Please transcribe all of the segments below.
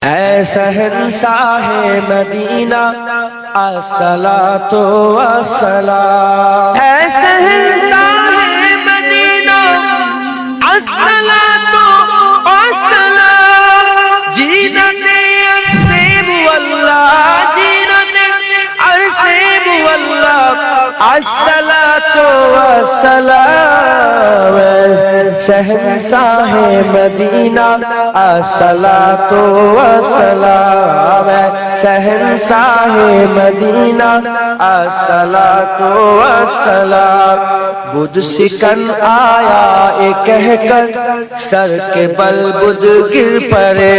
اے شہنشاہ مدینہ الصلاۃ والسلام، اے شہنشاہ مدینہ الصلاۃ والسلام، زینت عرش واللہ، زینت عرش واللہ، الصلاۃ والسلام، شہنشاہ مدینہ الصلاۃ والسلام، شہنشاہ مدینہ الصلاۃ والسلام، بدھ سکن آیا اے کہہ کر سر کے بل بدھ گر پڑے،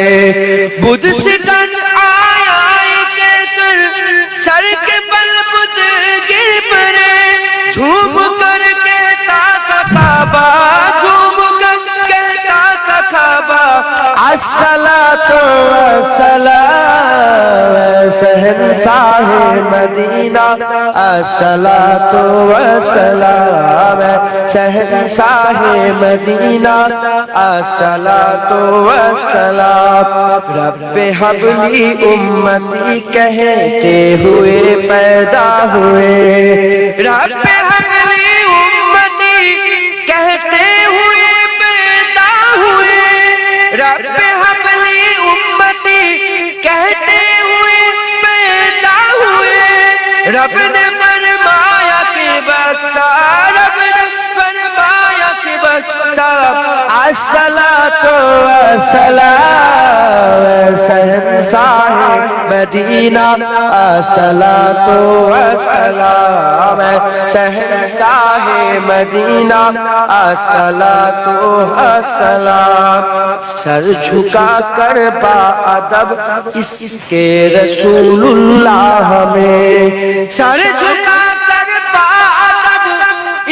بدھ سکن آیا اے کہہ کر سر کے بل بدھ گر پڑے، جھوم کر کہتا تھا کعبہ، جھوم کر کہتا تھا کعبہ، الصلاۃ والسلام، شہنشاہ مدینہ الصلاۃ والسلام، شہنشاہ مدینہ الصلاۃ والسلام، رب حب لی امتی کہتے ہوئے پیدا ہوئے، رب حب لی امتی کہتے ہوئے پیدا ہوئے، رب حب لی امتی کہتے ہوئے پیدا ہوئے، رب نے فرمایا کہ بخشا، رب نے فرمایا کہ بخشا، الصلاۃ والسلام، شہنشاہ مدینہ الصلاۃ والسلام، شہنشاہ مدینہ الصلاۃ والسلام، سر جھکا کر با ادب اس کے رسول اللہ میں، سر جھکا کر با ادب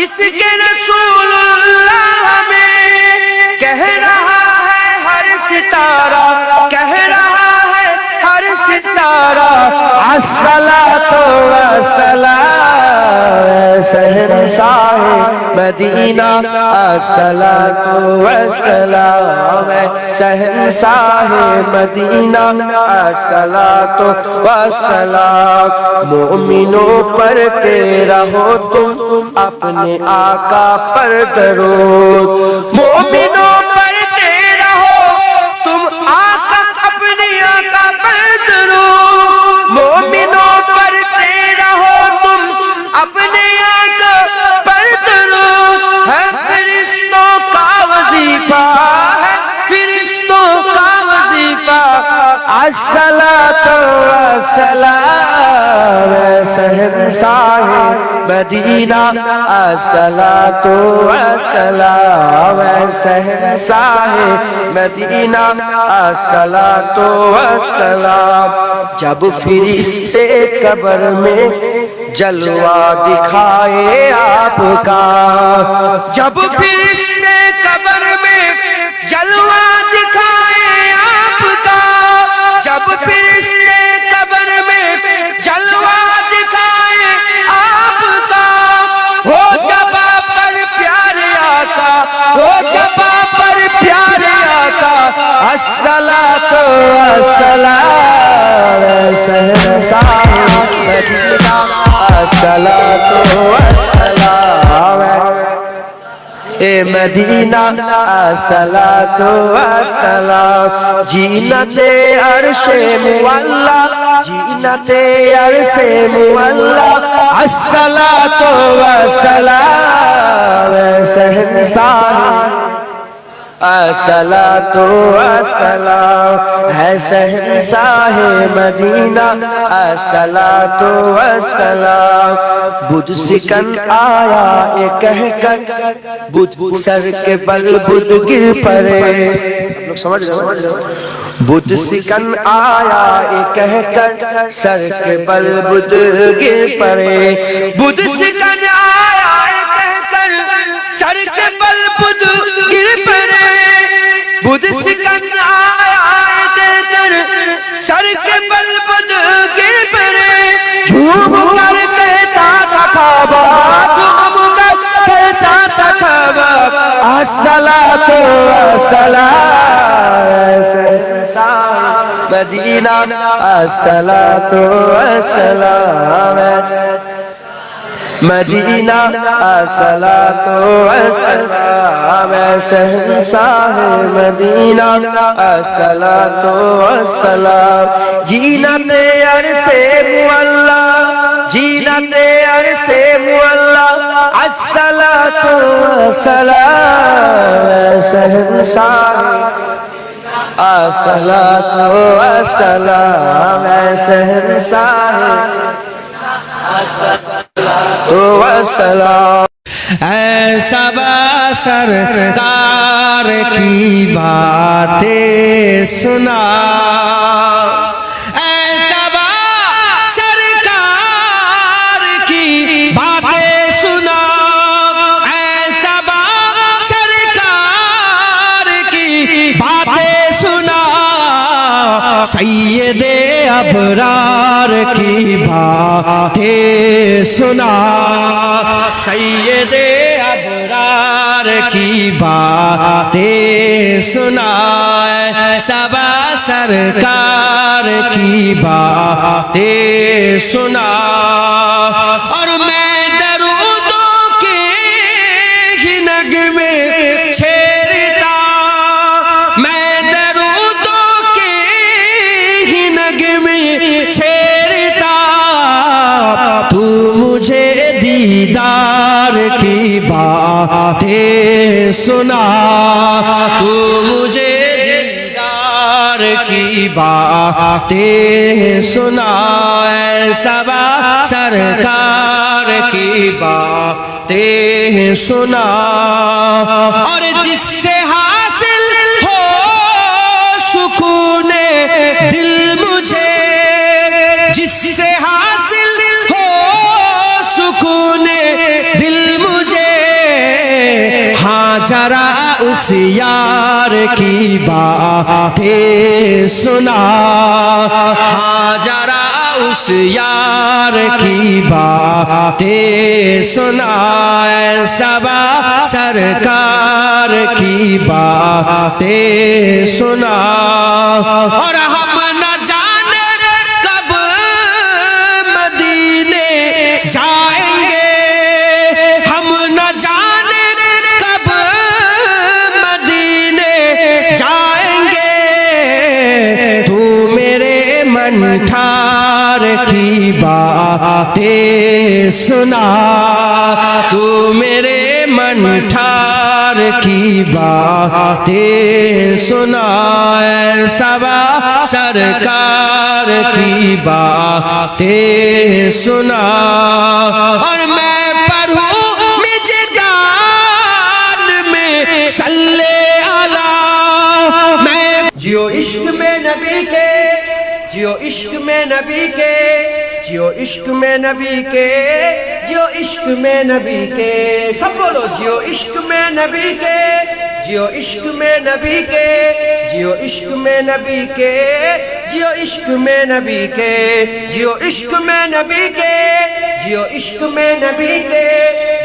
اس کے رسول اللہ میں، کہہ رہا ہے ہر ستارہ، کہہ رہا ہے ہر ستارہ، الصلاۃ والسلام، شہنشاہ مدینہ الصلاۃ والسلام، شہنشاہ مدینہ الصلاۃ والسلام، مومنوں پڑھتے رہو تم اپنے آقا پر درود، مومنوں پڑھتے رہو تم آقا اپنے آقا پر درود، مومنوں پڑھتے رہو تم اپنے آقا پر درود، ہے فرشتوں کا وظیفہ، ہے فرشتوں کا وظیفہ، الصلاۃ والسلام، شہنشاہ مدینہ الصلاۃ والسلام، شہنشاہ مدینہ الصلاۃ والسلام، جب فرشتے قبر میں جلوہ دکھائے آپ کا، جب فرشتے قبر میں جلوہ دکھائے آپ کا، جب فرشتے قبر میں جلوہ دکھائے آپ کا، ہو جبا پر پیارے آقا، ہو جبا پر پیارے آقا، الصلاۃ والسلام، شہنشاہ مدینہ الصلاۃ والسلام، اے مدینہ الصلاۃ والسلام، زینت عرش مولا، زینت عرش مولا، الصلاۃ والسلام، شہنشاہ الصلاۃ والسلام، ہے شہنشاہ مدینہ الصلاۃ والسلام، بدھ سکن آیا اے کہہ کر بدھ سر کے بل بدھ گر پڑے، لوگ سمجھ رہے ہو، بدھ سکن آیا اے کہہ کر سر کے بل بدھ گر پڑے، بدھ سکن آیا اے کہہ کر سر کے بل بدھ گر پڑے، بدھ سکن آیا اے کہہ کر سر کے بل بدھ گر پڑے، جھوم کر کہتا تھا کعبہ، جھوم کر کہتا تھا کعبہ، الصلاۃ والسلام، مدینہ الصلاۃ والسلام مدینہ الصلاۃ والسلام شہنشاہ مدینہ الصلاۃ والسلام جینت عرش معلا جینت عرش معلا الصلاۃ والسلام شہنشاہ الصلاۃ والسلام شہنشاہ والسلام ایسا با سرکار کی باتیں سنا ایسا با سرکار کی باتیں سنا ایسا با سرکار کی باتیں سنا سید ابرار کی باتیں سنا سید ابرار کی باتیں سنا سبا سرکار کی باتیں سنا اور میں درودوں کے ہی نغمے چھیڑتا میں درودوں کے ہی نغمے چھیڑتا تو مجھے دیدار کی باتیں سنا تو مجھے دیدار کی باتیں سنا سبا سرکار کی باتیں سنا اور جس سے حاصل ہو سکون دل مجھے جس سے حاصل ہو سکون دل مجھے ہاں ذرا اس یار کی باتیں سنا ہاں ذرا اس یار کی باتیں سنا سبا سرکار کی باتیں سنا اور ہم نہ جانے کب مدینے جائیں گے ہم نہ جانے کب مدینے جائیں گے تو میرے من ٹھار کی باتیں سنا تو میرے من ٹھار کی باتیں سنا سبا سرکار کی باتیں سنا اور میں پڑھوں مجدان میں صلی اللہ میں جیو عشق میں نبی کے جیو عشق میں نبی کے جیو عشق میں نبی کے جیو عشق میں نبی کے سب بولو جیو عشق میں نبی کے جیو عشق میں نبی کے جیو عشق میں نبی کے جیو عشق میں نبی کے جیو عشق میں نبی کے جیو عشق میں نبی کے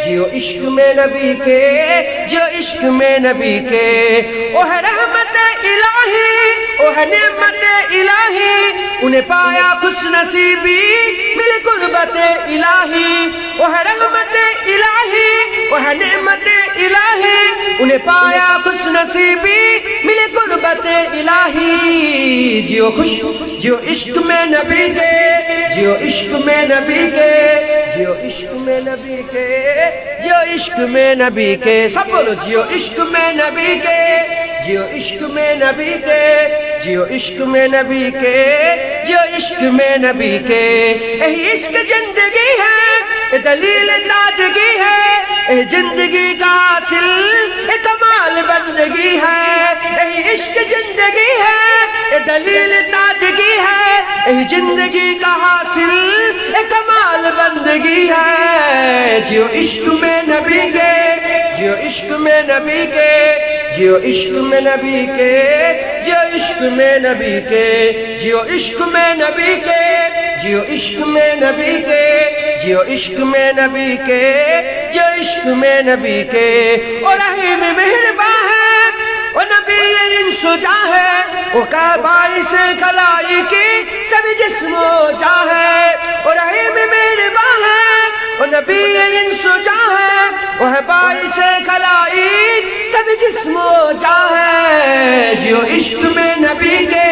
جیو عشق میں نبی کے جیو عشق میں نبی کے وہ ہے رحمت الہی وہ ہے نعمت الہی انہیں پایا خوش نصیبی مل قربت الہی وہ ہے رحمت الہی وہ ہے نعمت الہی انہیں پایا خوش نصیبی مل قربت الہی جیو خوش جیو عشق میں نبی کے جیو عشق میں نبی کے جیو عشق میں نبی کے جیو عشق میں نبی کے سب بولو جیو عشق میں نبی کے جیو عشق میں نبی کے جیو عشق میں نبی کے جیو عشق میں نبی کے یہی عشق زندگی ہے دلیل تازگی ہے زندگی کا حاصل کمال بندگی ہے یہی عشق زندگی ہے دلیل تازگی ہے زندگی کا حاصل کمال بندگی ہے جیو عشق میں نبی کے جیو عشق میں نبی کے جیو عشق میں نبی کے جیو عشق میں نبی کے جیو عشق میں نبی کے جیو عشق میں نبی کے جیو عشق میں نبی کے جیو عشق میں نبی کے اور رحیم مہربان ہے اور نبی سجا ہے وہ کا باعث خلائی کی سب جسم و جا ہے وہ رحیم مہربان ہے وہ نبی سجا ہے وہ ہے باعث خلائی سب جسم و جا ہے جیو عشق میں نبی کے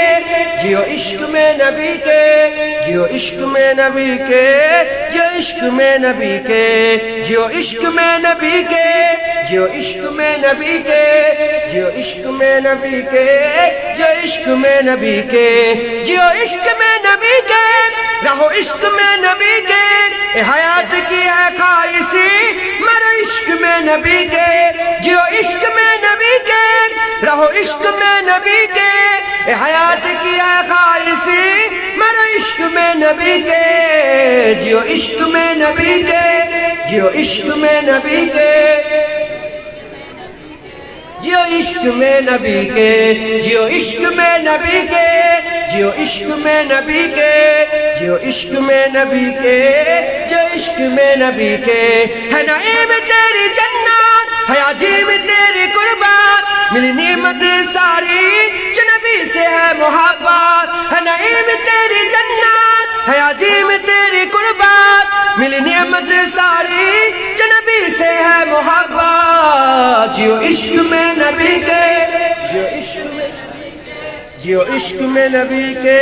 جیو عشق میں نبی کے جیو عشق میں نبی کے جیو عشق میں نبی کے جیو عشق میں نبی کے جیو عشق میں نبی کے جیو عشق میں نبی کے جیو عشق میں نبی کے جیو عشق میں نبی کے رہو عشق میں نبی کے اے حیات کی ہے خواہشی مرو عشق میں نبی کے جیو عشق میں نبی کے رہو عشق میں نبی کے اے حیات کی ہے خواہشی مرو عشق میں نبی کے جیو عشق میں نبی کے جیو عشق میں نبی کے جیو عشق میں نبی کے جیو عشق میں نبی کے جیو عشق میں نبی کے جیو عشق میں نبی کے جیو عشق میں نبی کے ہے نعیم تیری جنت ہے عجیب تیری قربات ملی نعمت ساری جو نبی سے ہے محبت ہے نعیم تیری جنت ہے عجیب تیری قربات ملی نعمت ساری جو نبی سے ہے محبت جیو عشق میں نبی کے جیو عشق میں جیو عشق میں نبی کے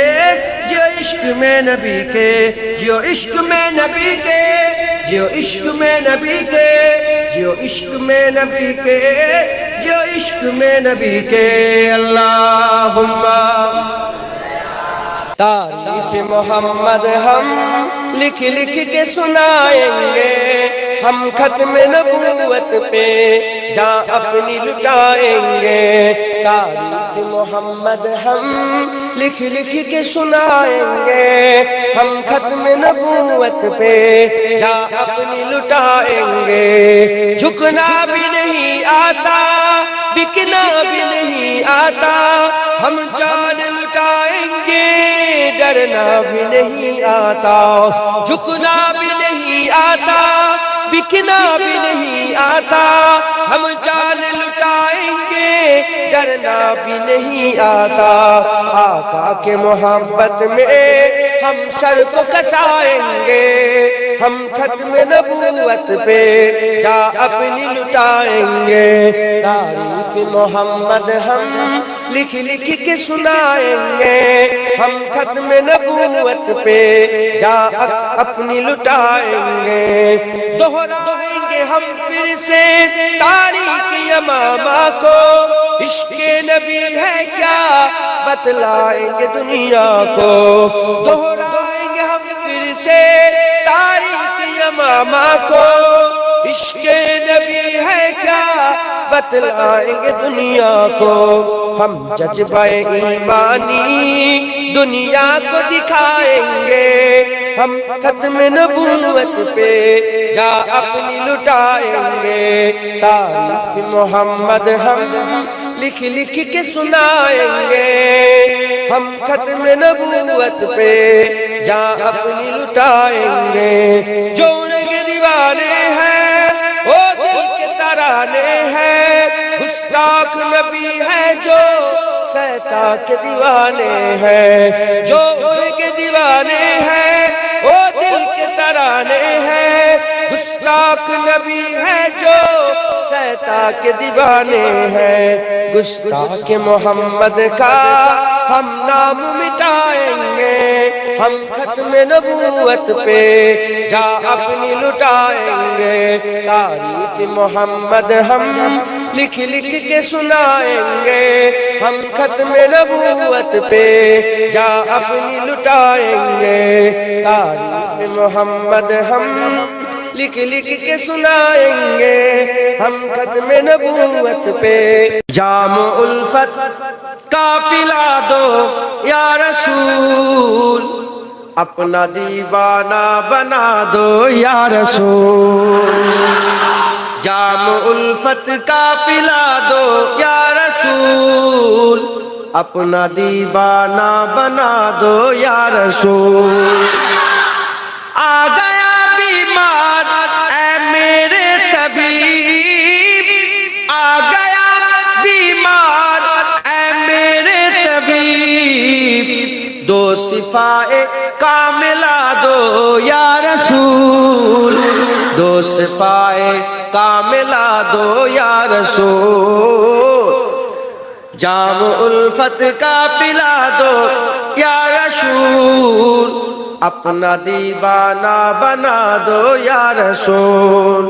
جیو عشق میں نبی کے جیو عشق میں نبی کے جیو عشق میں نبی کے جیو عشق میں نبی کے جیو عشق میں نبی کے اللہم تعریف محمد ہم لکھ لکھ کے سنائیں گے ہم ختم نبوت پہ جاں اپنی لٹائیں گے تعریف محمد ہم لکھ لکھ کے سنائیں گے ہم ختم نبوت پہ جاں اپنی لٹائیں گے جھکنا بھی نہیں آتا بکنا بھی نہیں آتا ہم جان لٹائیں گے ڈرنا بھی نہیں آتا جھکنا بھی نہیں آتا بکنا بھی نہیں آتا ہم جان لٹائیں گے ڈرنا بھی نہیں آتا آقا کے محبت میں ہم سر کو کٹائیں گے ہم ختم نبوت پہ جا اپنی لٹائیں گے تعریف محمد ہم لکھ لکھ کے سنائیں گے ہم ختم نبوت پہ جا اپنی لٹائیں گے دہرائیں گے ہم پھر سے تاریخ یمامہ کو عشق نبی ہے کیا بتلائیں گے دنیا کو دہرائیں گے ہم پھر سے تاریخ یمامہ کو عشق نبی ہے کیا بتلائیں گے دنیا کو ہم جذبہ ایمانی دنیا کو دکھائیں گے ہم ختم نبوت پہ جا اپنی لٹائیں گے تعریف محمد ہم لکھ لکھ کے سنائیں گے ہم ختم نبوت پہ جا اپنی لٹائیں گے جو ان کے دیوانے ہیں وہ دل کے ترانے ہیں گستاخ نبی ہے جو سہتا کے دیوانے ہیں جو ان کے دیوانے ہیں وہ دل کے ترانے ہیں گستاخ نبی ہے جو سہتا کے دیوانے ہیں گستاخ محمد کا ہم نام مٹائیں گے ہم ختم نبوت پہ جا اپنی لٹائیں گے تعریف محمد ہم لکھ لکھ کے سنائیں گے ہم ختم نبوت پہ جا اپنی لٹائیں گے تعریف محمد ہم لکھ لکھ کے سنائیں گے ہم ختم نبوت پہ جام الفت کا پلا دو یا رسول اپنا دیوانہ بنا دو یا رسول جام الفت کا پلا دو یا رسول اپنا دیوانہ بنا دو یا رسول آ گیا بیمار اے میرے طبیب آ گیا بیمار اے میرے صفائے کاملہ دو یا رسول، دو صفائے کاملہ دو یا رسول، جام الفت کا پلا دو یا رسول، اپنا دیوانہ بنا دو یا رسول،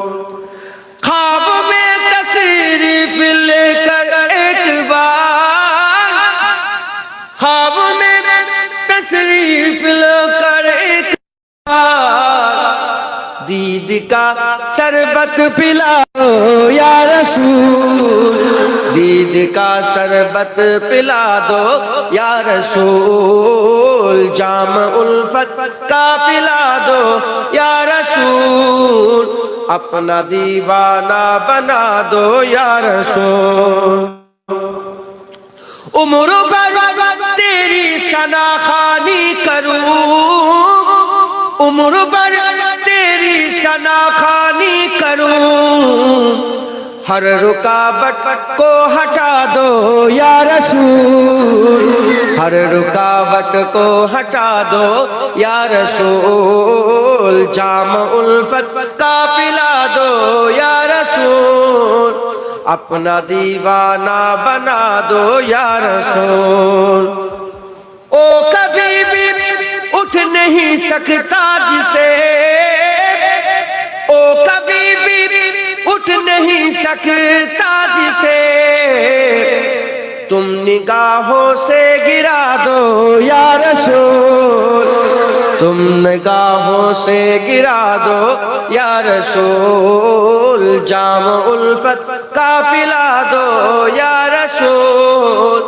خواب میں تشریف لے کر ایک بار، خواب میں تشریف لے کر ایک بار، دید کا شربت پلا دو یا رسول، دید کا شربت پلا دو یا رسول، جام الفت کا پلا دو یا رسول، اپنا دیوانہ بنا دو یا رسول، عمر بھر تیری ثنا خوانی کروں، عمر بھر تیری ثنا خوانی کروں، ہر رکاوٹ کو ہٹا دو یا رسول، ہر رکاوٹ کو ہٹا دو یا رسول، جام الفت کا پلا دو یا رسول، اپنا دیوانہ بنا دو یا رسول، او کبھی بھی اٹھ نہیں سکتا جسے، او کبھی بھی اٹھ نہیں سکتا جسے، تم نگاہوں سے گرا دو یا رسول، تم نگاہوں سے گرا دو یا رسول، جام الفت کا پلا دو یا رسول،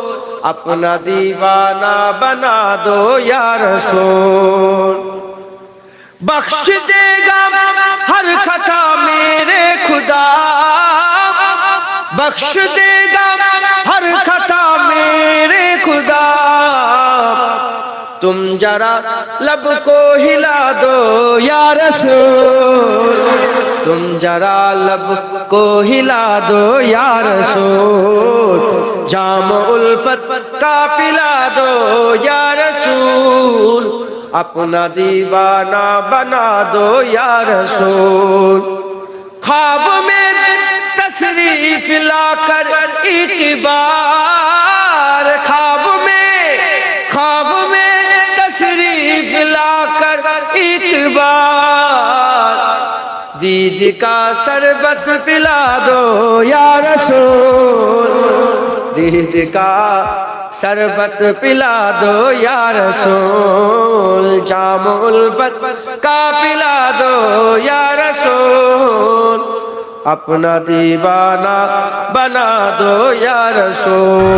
اپنا دیوانہ بنا دو یا رسول، بخش دے گا ہر خطا میرے خدا، بخش دے گا ہر خطا میرے خدا، تم ذرا لب کو ہلا دو یا رسول، تم ذرا لب کو ہلا دو یا رسول، جام الفت کا پلا دو یا رسول، اپنا دیوانہ بنا دو یا رسول، خواب میں تشریف لا کر ایک بار، خواب میں تشریف لا کر ایک بار، دید کا شربت پلا دو یا رسول، دید کا شربت پلا دو یا رسول، جام الفت کا پلا دو یا رسول، اپنا دیوانہ بنا دو یا رسول،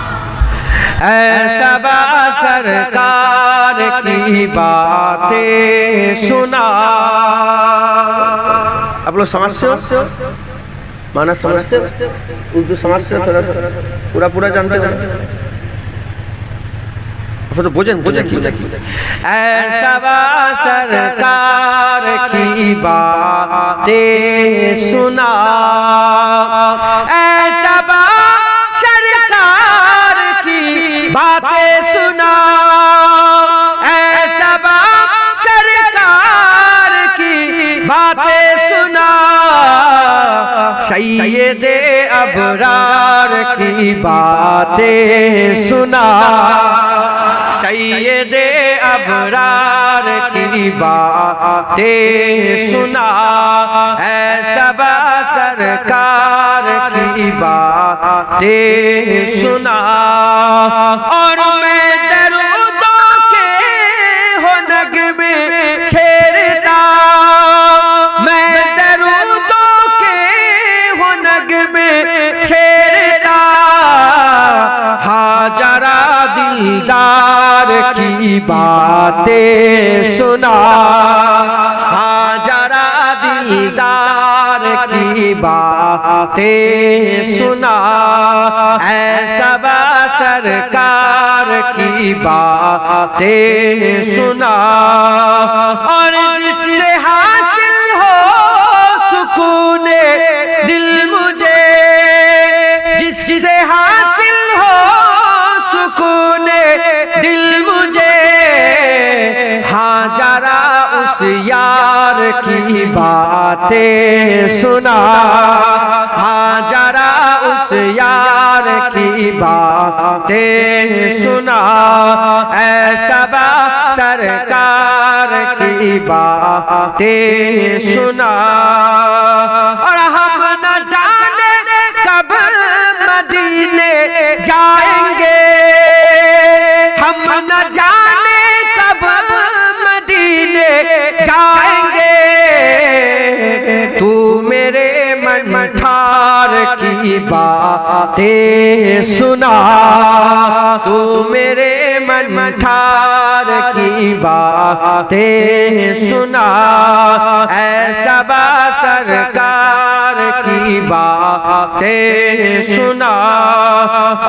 ایسا با سرکار کی باتیں سنا، آپ لوگ سمجھتے ہو معنی سمجھتے ہو، اردو سمجھتے ہو، تھوڑا پورا جانتے ہو، تو بوجھن ایسا با سرکار کی باتیں سنا، ایسا با سرکار کی باتیں سنا، ایسا با سرکار کی باتیں سنا، سید ابرار کی باتیں سنا، سید ابرار کی باتیں سنا، ایسا با سرکار کی باتیں سنا، اور میں درودوں کے ہو نغمے چھیڑتا، میں درودوں کے ہو نغمے چھیڑتا، ہاجرہ دیدار کی باتیں سنا، ہاجرہ دیدار کی باتیں سنا، ایسا با سرکار کی باتیں سنا، اور جس سے حاصل ہو سکون دل مجھے، جس سے حاصل ہو سکون دل مجھے، اس یار کی باتیں سنا، ہاجرہ اس یار کی باتیں سنا، اے صبا سرکار کی باتیں سنا، اور ہم نہ جانے کب مدینے جائیں گے، ہم نہ جانے کب مدینے جائیں گے، تو میرے من ٹھار کی باتیں سنا، تو میرے من ٹھار کی باتیں سنا، اے صبا سرکار کی باتیں سنا،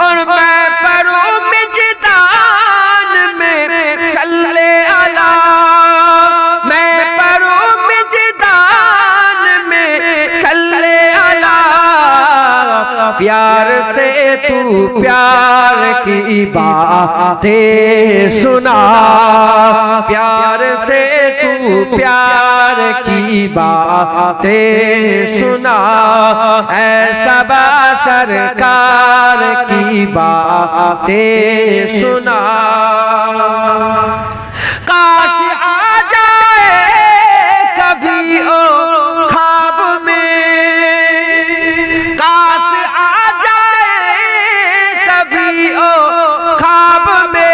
اور میں پڑھوں مجدان میں صلی علی، میں پڑھوں مجدان میں صلی علی، پیار سے تو پیار کی باتیں سنا، پیار سے تو پیار کی باتیں سنا، اے صبا سرکار کی باتیں سنا، کاش آ جائے کبھی او خواب میں، کاش آ جائے کبھی او خواب میں،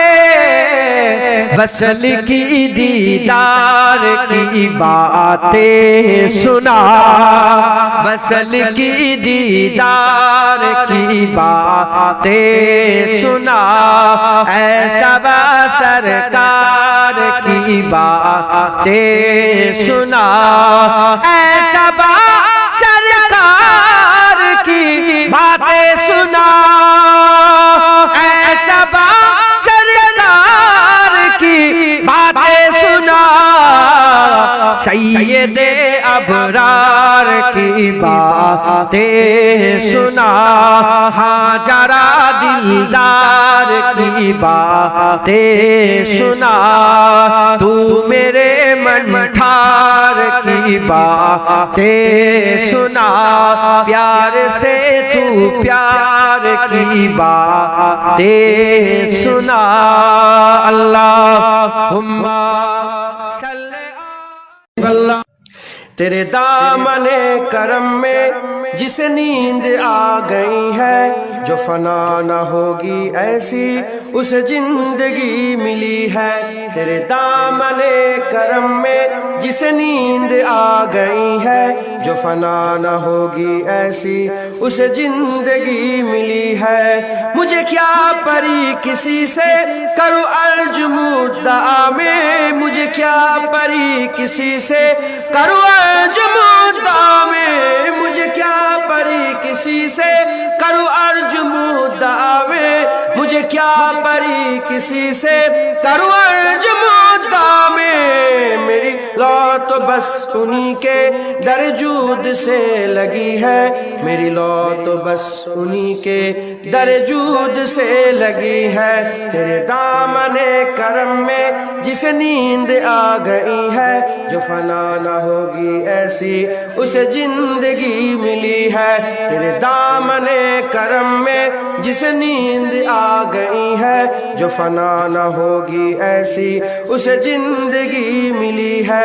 وصل کی دیدار کی باتیں سنا، وصل کی دیدار کی باتیں سنا، اے صبا سرکار کی باتیں سنا، اے صبا سرکار کی باتیں سنا، اے صبا سرکار کی باتیں سنا، سید ابرار کی باتیں سنا، ہاجرہ دلدار کی باتیں سنا، تو میرے من ٹھار کی باتیں سنا، پیار سے تو پیار کی باتیں سنا، اللہم صلی اللہ، تیرے دامن کرم میں جس نیند آ گئی ہے، جو فنا نہ ہوگی ایسی اسے زندگی ملی ہے، تیرے دامن کرم میں جس نیند آ گئی ہے، جو فنا نہ ہوگی ایسی اسے زندگی ملی ہے، مجھے کیا پری کسی سے کروں عرض مدعا میں، مجھے کیا پری کسی سے کروں عرض مدعا میں، مجھے کیا پری کسی سے کروں عرض مدعا میں، مجھے کیا پری کسی سے کروں عرض مدعا میں، میری لو تو بس انہی کے در جود سے لگی ہے، میری لو تو بس انہی کے در جود سے لگی ہے، تیرے دامن کرم میں جس نیند آ گئی ہے، جو فنا نہ ہوگی ایسی اسے زندگی ملی ہے، تیرے دامن کرم میں جس نیند آ گئی ہے، جو فنا نہ ہوگی ایسی اسے زندگی ملی ہے،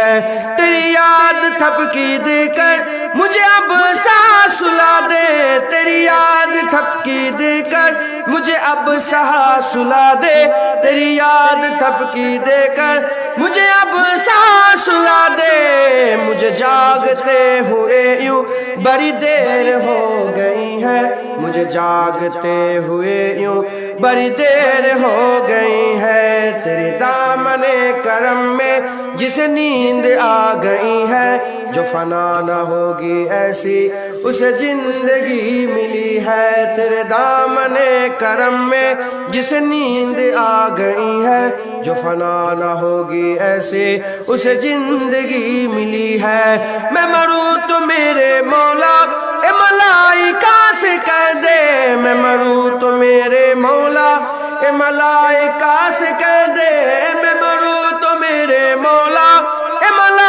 تیری یاد تھپکی دے کر مجھے اب سانس سلا دے، تیری یاد تھپکی دے کر مجھے اب سانس سلا دے، تیری یاد تھپکی دے کر مجھے اب سانس سلا دے، مجھے جاگتے ہوئے یوں بڑی دیر ہو گئی ہے، مجھے جاگتے ہوئے یوں بڑی دیر ہو گئی ہے، تیرے دامن کرم میں جس نیند آ گئی ہے، جو فنا نہ ہوگی ایسی اسے زندگی ملی ہے، تیرے دامن کرم میں جس نیند آ گئی ہے، جو فنا نہ ہوگی ایسی اسے زندگی ملی ہے، میں مروں تو میرے مولا اے ملائکہ سے کہہ دے، میں مروں تو میرے مولا اے ملائکہ سے کہہ دے، میں مروں تو میرے مولا اے ملائکہ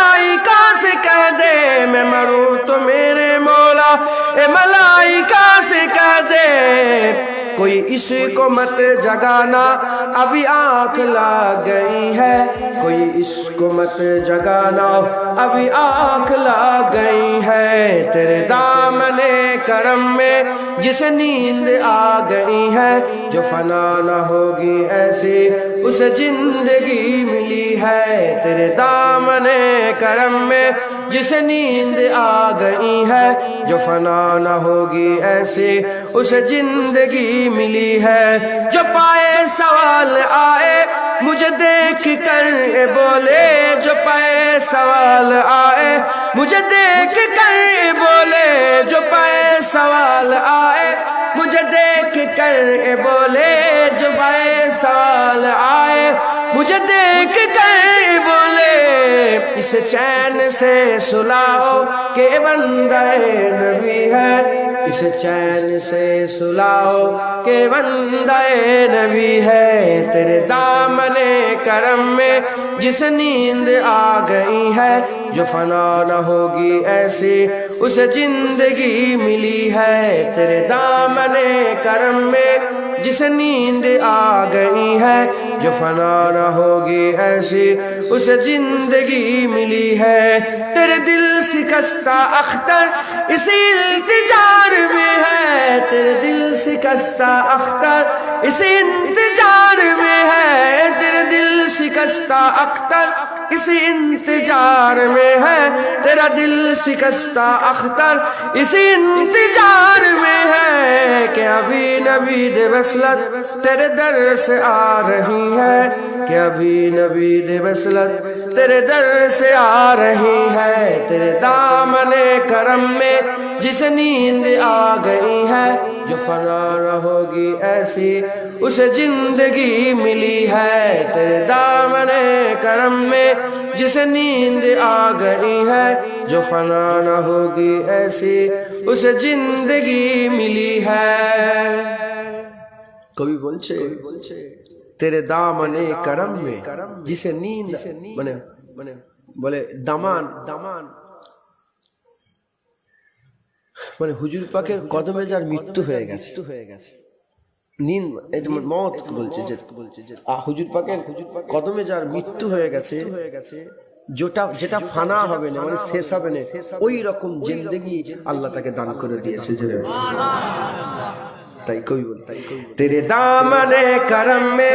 کوئی اس کو مت جگانا ابھی آنکھ لگ گئی ہے، کوئی اس کو مت جگانا ابھی آنکھ لگ گئی ہے، تیرے دامن کرم میں جس نیند آ گئی ہے، جو فنا نہ ہوگی ایسی اسے زندگی ملی ہے، تیرے دامن کرم میں جس نیند آ گئی ہے، جو فنا نہ ہوگی ایسی اسے زندگی ملی ہے، جو پائے سوال آئے مجھے دیکھ کر بولے، جو پائے سوال آئے مجھے دیکھ کر بولے، جو پائے سوال آئے مجھے دیکھ کر بولے، جو پائے سوال آئے مجھے دیکھ کر بولے، اس چین سے سلاؤ کہ بندہ نبی ہے، اس چین سے سلاؤ کہ بندہ نبی ہے، تیرے دامن کرم میں جس نیند آ گئی ہے، جو فنا نہ ہوگی ایسی اسے زندگی ملی ہے، تیرے دامن کرم میں جس نیند آ گئی ہے، جو فنا نہ ہوگی ایسی اسے زندگی ملی ہے، تیرے دل شکستہ اختر اسی انتظار میں ہے، تیرے دل شکستہ اختر اسی انتظار میں ہے، تیرے دل شکستہ اختر اسی انتظار میں ہے، تیرا دل شکستہ اختر اسی انتظار میں ہے، کہ ابھی نبید وصلت تیرے در سے آ رہی ہے، کہ ابھی نبید وصلت تیرے در سے آ رہی ہے، تیرے دامن کرم میں جس نیند آ گئی ہے، جو فنا نہ ہوگی ایسی اسے زندگی ملی ہے، تیرے دامن کرم میں جس نیند آ گئی ہے، جو فنا نہ ہوگی ایسی اسے زندگی ملی ہے۔ کبھی بولچے تیرے دامن کرم میں جسے نیند বলে দামান মানে হুজুর পাকের কদমে যার মৃত্যু হয়ে গেছে, মত বলছে যে হুজুর পাকের কদমে যার মৃত্যু হয়ে গেছে, যেটা ফানা হবে না মানে শেষ হবে না, ওই রকম জিন্দেগি আল্লাহ তাকে দান করে দিয়েছে। তাই কবি বলতে তেরে দামনে করম মে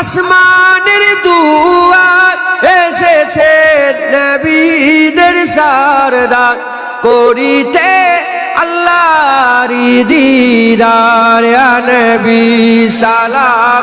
আসমানের দুয়ার, এসেছে নবীদের সরদার করিতে আল্লাহর দিদার, ইয়া নবী সালাম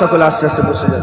সকল আস্তে আস্তে বসে যান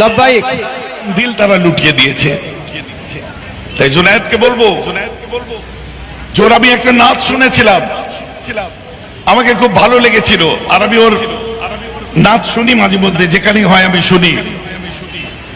লব্বাইক দিল তারা লুটিয়ে দিয়েছে তাই জুনায়েদকে বলবো জোর আমি একটা নাচ শুনেছিলাম আমাকে খুব ভালো লেগেছিল আরবি ওর নাচ শুনি মাঝে মধ্যে যেখানে হয় আমি শুনি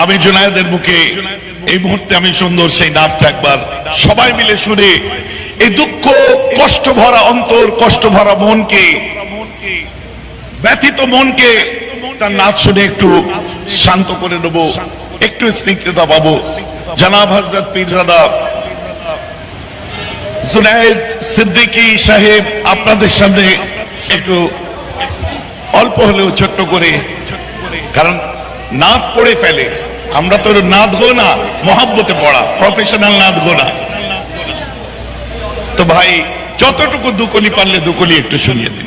আমি জুনায়েদের মুখে এই মুহূর্তে আমি সুন্দর সেই নামটা একবার সবাই মিলে শুনে এই দুঃখ কষ্ট ভরা অন্তর কষ্ট ভরা মনকে ব্যথিত মনকে তার নাচ শুনে একটু শান্ত করে নেব একটু স্নিগ্ধতা পাবো জনাব হযরত পীরজাদা জুনায়েদ সিদ্দিকী সাহেব আপনাদের সামনে একটু অল্প হলেও ছোট্ট করে কারণ নাদ পড়ে ফেলে আমরা তো নাদ গো না মোহাব্বতে পড়া প্রফেশনাল নাদ গো না তো ভাই যতটুকু দুকলি পারলে দুকলি একটু শুনিয়ে দিন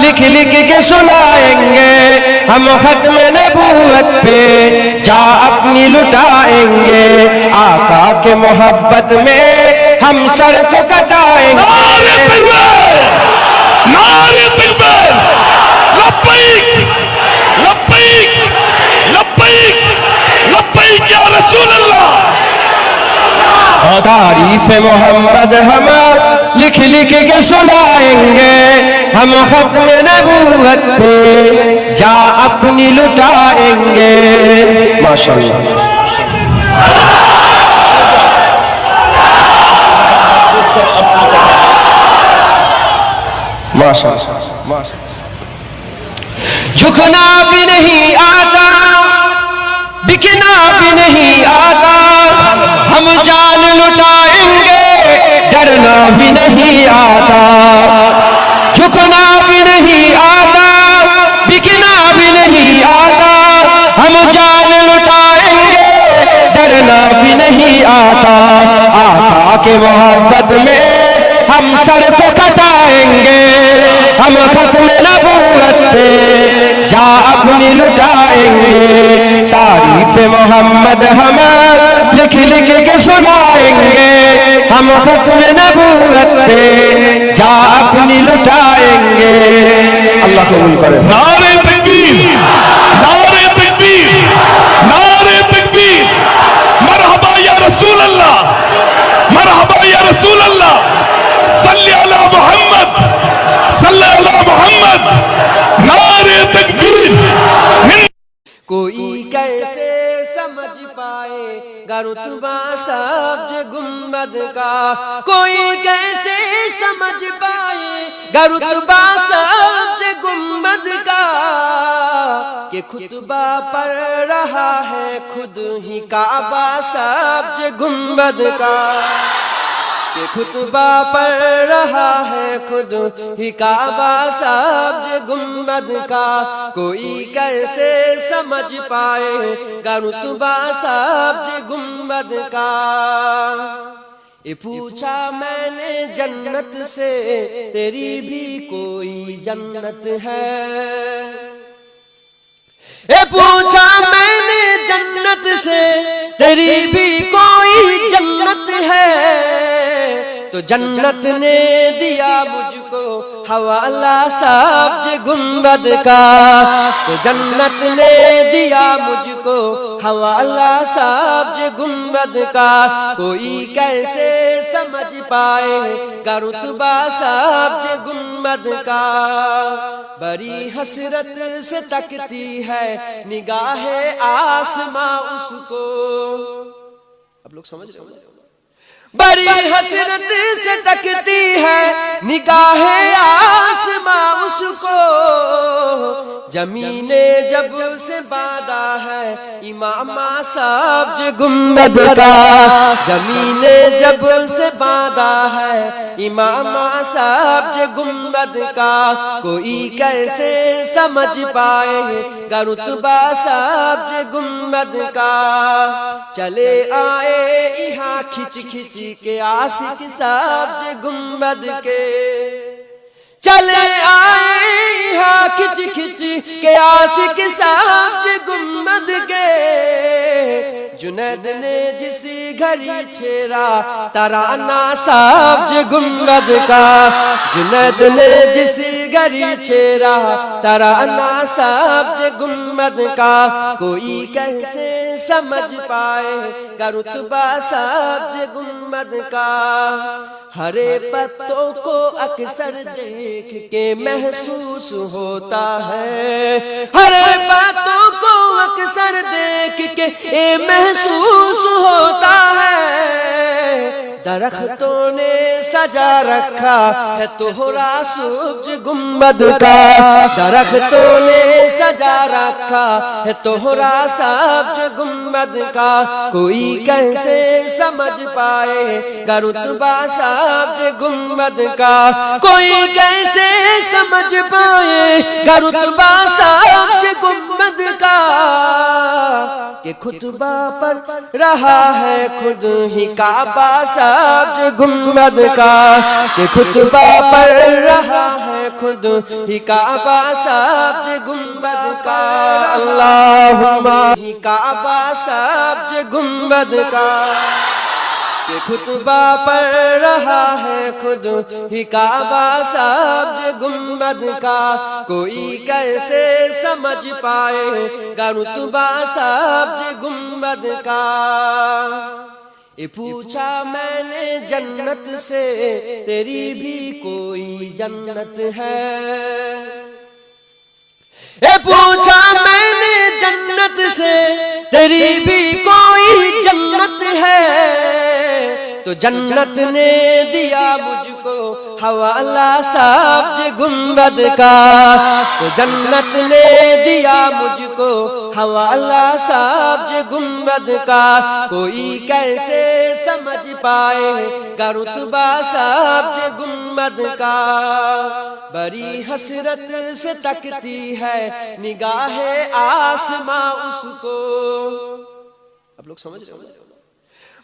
لکھ لکھ کے سنائیں گے ہم ختم نبوت پہ جا اپنی لٹائیں گے آقا کے محبت میں ہم سر کو کٹائیں گے نعرہ تکبیر نعرہ تکبیر لبیک لبیک لبیک لبیک یا رسول اللہ تعریف محمد ہم لکھ لکھ کے سنائیں گے ہم ختم نبوت پہ جا اپنی لٹائیں گے ماشاءاللہ ماشاءاللہ جھکنا بھی نہیں آتا بکنا بھی نہیں آتا ہم جان لٹائیں گے ڈرنا بھی نہیں آتا جھکنا بھی نہیں آتا بکنا بھی نہیں آتا ہم جان لٹائیں گے ڈرنا بھی نہیں آتا آقا کے محبت میں ہم سر کو کٹائیں گے ہم ختم نبوت پہ جا اپنی لٹائیں گے تعریف محمد ہم لکھ لکھ کے سنائیں گے ہم ختم نبوت پہ جا اپنی لٹائیں گے اللہ قبول کرے نعرہ تکبیر نعرہ تکبیر نعرہ تکبیر مرحبا یا رسول اللہ مرحبا یا رسول اللہ صلی علی محمد صلی علی محمد نعرہ تکبیر کوئی کیسے سمجھ پائے گا رتبہ سبز گنبد کا کوئی کیسے سمجھ پائے گا رتبہ سبز گنبد کا کہ خطبہ پڑھ رہا ہے خود ہی کعبہ سبز گنبد کا کہ خطبہ پڑھ رہا ہے خود ہی کعبہ سبز گنبد کا کوئی کیسے سمجھ پائے گا رتبہ سبز گنبد کا یہ پوچھا میں نے جنت سے تیری بھی کوئی جنت ہے یہ پوچھا میں نے جنت سے تیری بھی کوئی جنت ہے تو جنت نے دیا مجھ کو حوالہ سبز گنبد کا تو جنت نے دیا مجھ کو حوالہ سبز گنبد کا کوئی کیسے سمجھ پائے گا رتبہ سبز گنبد کا بڑی حسرت سے تکتی ہے نگاہ آسماں اس کو اب لوگ سمجھ رہے ہیں بڑی حسرت سے تکتی ہے نگاہ آسماں اس کو زمین جب سے بادا ہے امامہ سبز گنبد کا زمین جب سے بادا ہے امامہ سبز گنبد کا کوئی کیسے سمجھ پائے گا رتبہ سبز گنبد کا چلے آئے یہاں کھچ کھچ کے عاشق سبز گنبد کے چلے آئے یہاں کھچ کھچ کے عاشق سبز گنبد کے جنید نے جس گھڑی چھیڑا ترانہ سبز گنبد کا جنید نے جس گھڑی چھیڑا ترانہ سبز گنبد کا کوئی کیسے سمجھ پائے گا رتبہ سبز گنبد کا ہرے پتوں کو اکثر دیکھ کے محسوس ہوتا ہے ہرے پتوں کو اکثر دیکھ کے محسوس ہوتا ہے درختوں نے سجا رکھا ہے توہرا سبز گنبد کا درختوں نے سجا رکھا ہے توہرا سبز گنبد کا کوئی کیسے سمجھ پائے گا رتبہ سبز گنبد کا کوئی کیسے سمجھ پائے گا رتبہ سبز گنبد کا کہ خطبہ پڑھ رہا ہے خود ہی کعبہ سبز گنبد کا کہ خطبہ پڑھ رہا ہے خود ہی کعبہ سبز گنبد کا اللہم ہی کعبہ سبز گنبد کا کہ خطبہ پڑھ رہا ہے خود ہی کعبہ سبز گنبد کا کوئی کیسے سمجھ پائے گا رتبہ سبز گنبد کا یہ پوچھا میں نے جنت سے تیری بھی کوئی جنت ہے یہ پوچھا میں نے جنت سے تیری بھی کوئی جنت ہے تو جنت نے دیا مجھ کو حوالہ سبز گنبد کا تو جنت نے دیا مجھ کو حوالہ سبز گنبد کا کوئی کیسے سمجھ پائے گا رتبہ سبز گنبد کا بڑی حسرت سے تکتی ہے نگاہ آسماں اس کو آپ لوگ سمجھ رہے ہو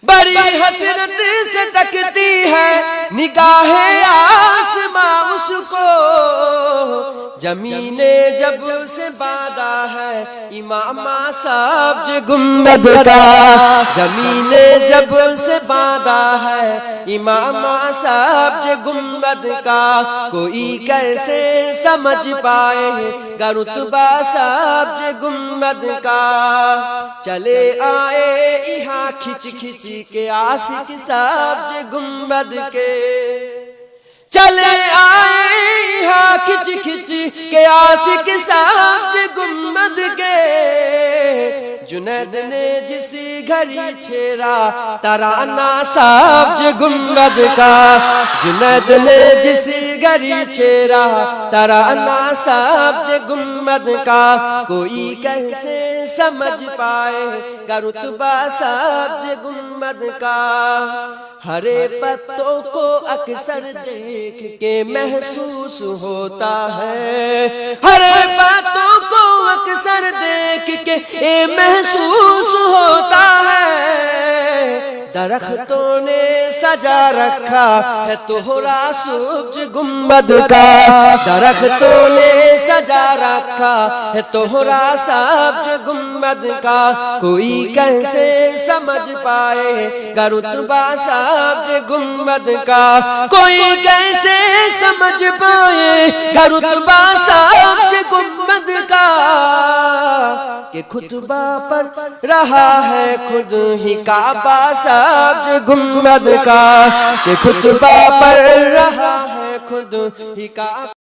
بڑی حسرت سے تکتی ہے نگاہ آسماں اس کو زمین جب سے بادا ہے امامہ سبز گنبد کا زمین جب سے بادا ہے امامہ سبز گنبد کا کوئی کیسے سمجھ پائے گا رتبہ سبز گنبد کا چلے آئے یہاں کھچ کھچ کے عاشق سبز گنبد کے چلے آئے یہاں کھچ کھچ کے عاشق سبز گنبد کے جنید نے جس گھڑی چھیڑا ترانہ سبز گنبد کا جنید نے جس گھڑی چھیڑا ترانہ سبز گنبد کا کوئی کیسے سمجھ پائے گا رتبہ سبز گنبد کا ہرے پتوں کو اکثر دیکھ کے محسوس ہوتا ہے ہرے پتوں کو اکثر دیکھ کے محسوس ہوتا ہے درختوں نے سجا رکھا ہے توہرا سبز گنبد کا درختوں نے سجا رکھا ہے توہرا سبز گنبد کا کوئی کیسے سمجھ پائے گا رتبہ سبز گنبد کا کوئی کیسے سمجھ پائے گا رتبہ سبز گنبد کا کہ خطبہ پڑھ رہا ہے خود ہی کعبہ سبز گنبد کا کہ خطبہ پڑھ رہا ہے خود ہی کعبہ